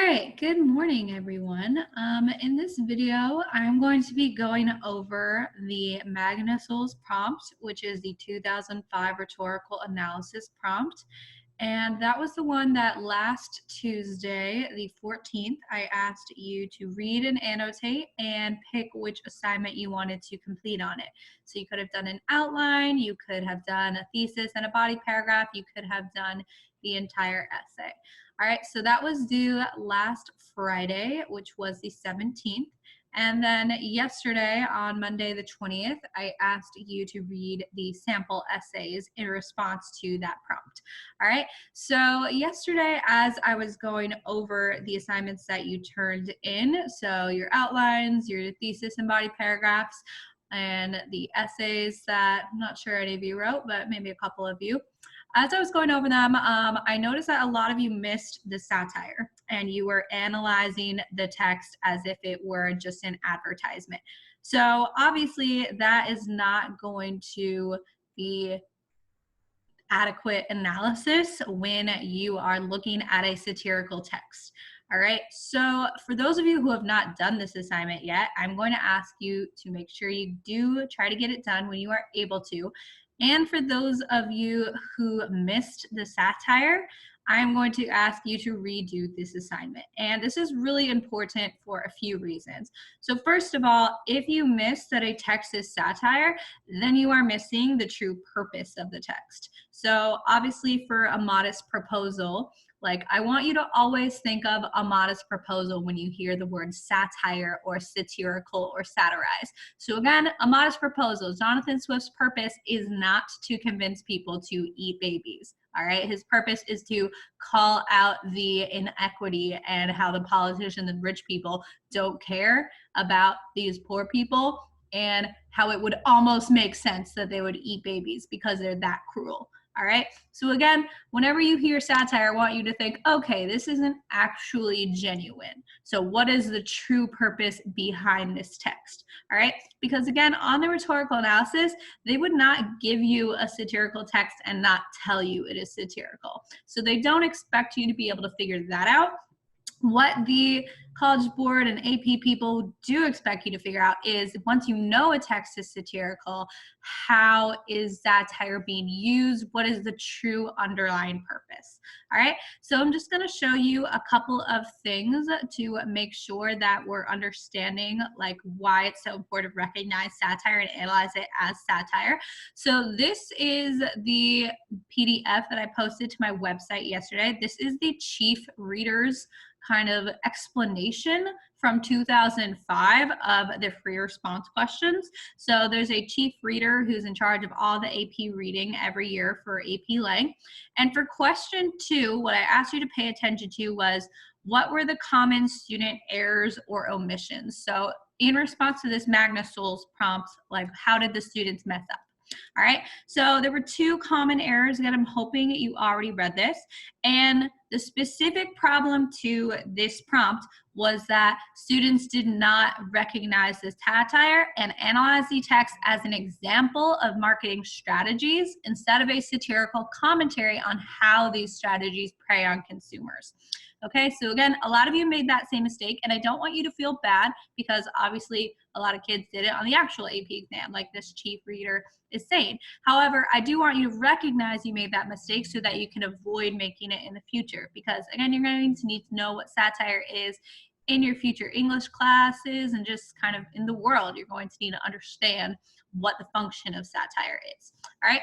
right, good morning, everyone. In this video, I'm going to be going over the MagnaSoles prompt, which is the 2005 rhetorical analysis prompt. And that was the one that last Tuesday, the 14th, I asked you to read and annotate and pick which assignment you wanted to complete on it. So you could have done an outline, you could have done a thesis and a body paragraph, you could have done the entire essay. All right, so that was due last Friday, which was the 17th. And then yesterday, on Monday the 20th, I asked you to read the sample essays in response to that prompt. All right, so yesterday, as I was going over the assignments that you turned in, so your outlines, your thesis and body paragraphs, and the essays that I'm not sure any of you wrote, but maybe a couple of you. As I was going over them, I noticed that a lot of you missed the satire and you were analyzing the text as if it were just an advertisement. So obviously that is not going to be adequate analysis when you are looking at a satirical text. All right, so for those of you who have not done this assignment yet, I'm going to ask you to make sure you do try to get it done when you are able to. And for those of you who missed the satire, I'm going to ask you to redo this assignment. And this is really important for a few reasons. So first of all, if you miss that a text is satire, then you are missing the true purpose of the text. So obviously for a modest proposal, like I want you to always think of a modest proposal when you hear the word satire or satirical or satirize. So again, a modest proposal, Jonathan Swift's purpose is not to convince people to eat babies. All right, his purpose is to call out the inequity and how the politicians and rich people don't care about these poor people and how it would almost make sense that they would eat babies because they're that cruel. All right, so again, whenever you hear satire, I want you to think, okay, this isn't actually genuine. So what is the true purpose behind this text? All right, because again, on the rhetorical analysis, they would not give you a satirical text and not tell you it is satirical. So they don't expect you to be able to figure that out. What the College Board and AP people do expect you to figure out is once you know a text is satirical, how is satire being used? What is the true underlying purpose? All right, so I'm just going to show you a couple of things to make sure that we're understanding like why it's so important to recognize satire and analyze it as satire. So this is the PDF that I posted to my website yesterday. This is the Chief Reader's kind of explanation from 2005 of the free response questions. So there's a chief reader who's in charge of all the AP reading every year for AP Lang. And for question 2, what I asked you to pay attention to was what were the common student errors or omissions? So in response to this MagnaSoles prompt, like how did the students mess up? All right, so there were 2 common errors that I'm hoping you already read this. And the specific problem to this prompt was that students did not recognize this satire and analyze the text as an example of marketing strategies instead of a satirical commentary on how these strategies prey on consumers. Okay, so again, a lot of you made that same mistake, and I don't want you to feel bad because obviously a lot of kids did it on the actual AP exam, like this chief reader is saying. However, I do want you to recognize you made that mistake so that you can avoid making it in the future, because again, you're going to need to know what satire is in your future English classes and just kind of in the world. You're going to need to understand what the function of satire is. All right.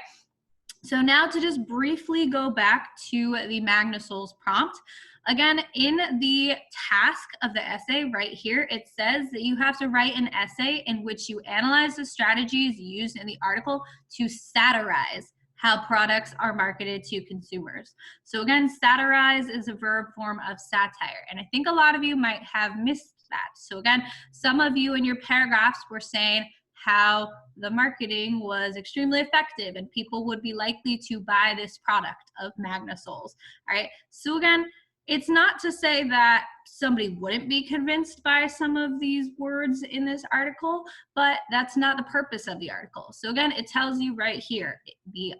So now to just briefly go back to the MagnaSoles prompt. Again, in the task of the essay right here, it says that you have to write an essay in which you analyze the strategies used in the article to satirize how products are marketed to consumers. So again, satirize is a verb form of satire. And I think a lot of you might have missed that. So again, some of you in your paragraphs were saying how the marketing was extremely effective and people would be likely to buy this product of MagnaSoles. All right, so again, it's not to say that somebody wouldn't be convinced by some of these words in this article, but that's not the purpose of the article. So again, it tells you right here, the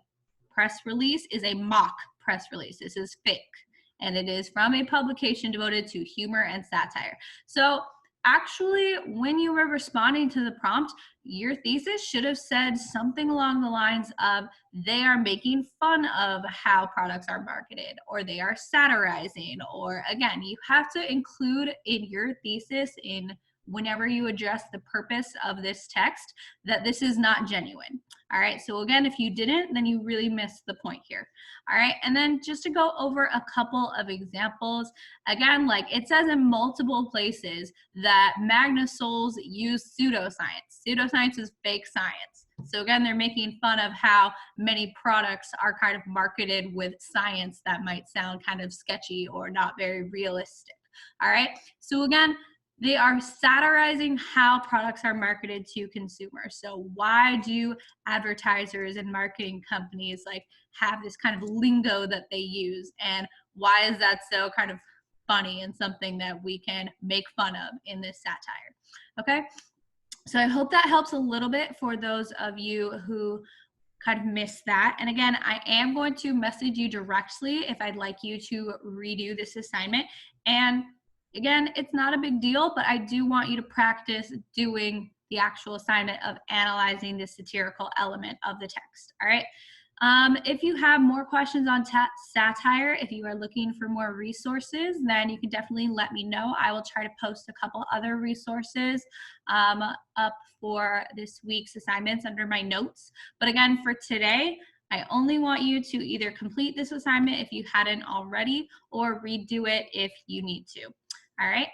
press release is a mock press release. This is fake. and it is from a publication devoted to humor and satire. So actually, when you were responding to the prompt, your thesis should have said something along the lines of they are making fun of how products are marketed, or they are satirizing, or again, you have to include in your thesis, in whenever you address the purpose of this text, that this is not genuine. All right, so again, if you didn't, then you really missed the point here. All right, and then just to go over a couple of examples, again, like it says in multiple places that MagnaSoles use pseudoscience. Pseudoscience is fake science. So again, they're making fun of how many products are kind of marketed with science that might sound kind of sketchy or not very realistic. All right, so again, they are satirizing how products are marketed to consumers. So why do advertisers and marketing companies like have this kind of lingo that they use, and why is that so kind of funny and something that we can make fun of in this satire? Okay, so I hope that helps a little bit for those of you who kind of missed that. And again, I am going to message you directly if I'd like you to redo this assignment. And again, it's not a big deal, but I do want you to practice doing the actual assignment of analyzing the satirical element of the text. All right. If you have more questions on satire, if you are looking for more resources, then you can definitely let me know. I will try to post a couple other resources up for this week's assignments under my notes. But again, for today, I only want you to either complete this assignment if you hadn't already, or redo it if you need to. All right.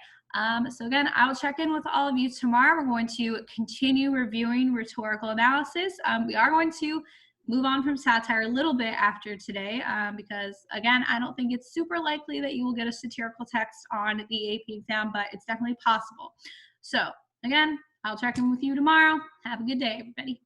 So again, I'll check in with all of you tomorrow. We're going to continue reviewing rhetorical analysis. We are going to move on from satire a little bit after today, because again, I don't think it's super likely that you will get a satirical text on the AP exam, but it's definitely possible. So again, I'll check in with you tomorrow. Have a good day, everybody.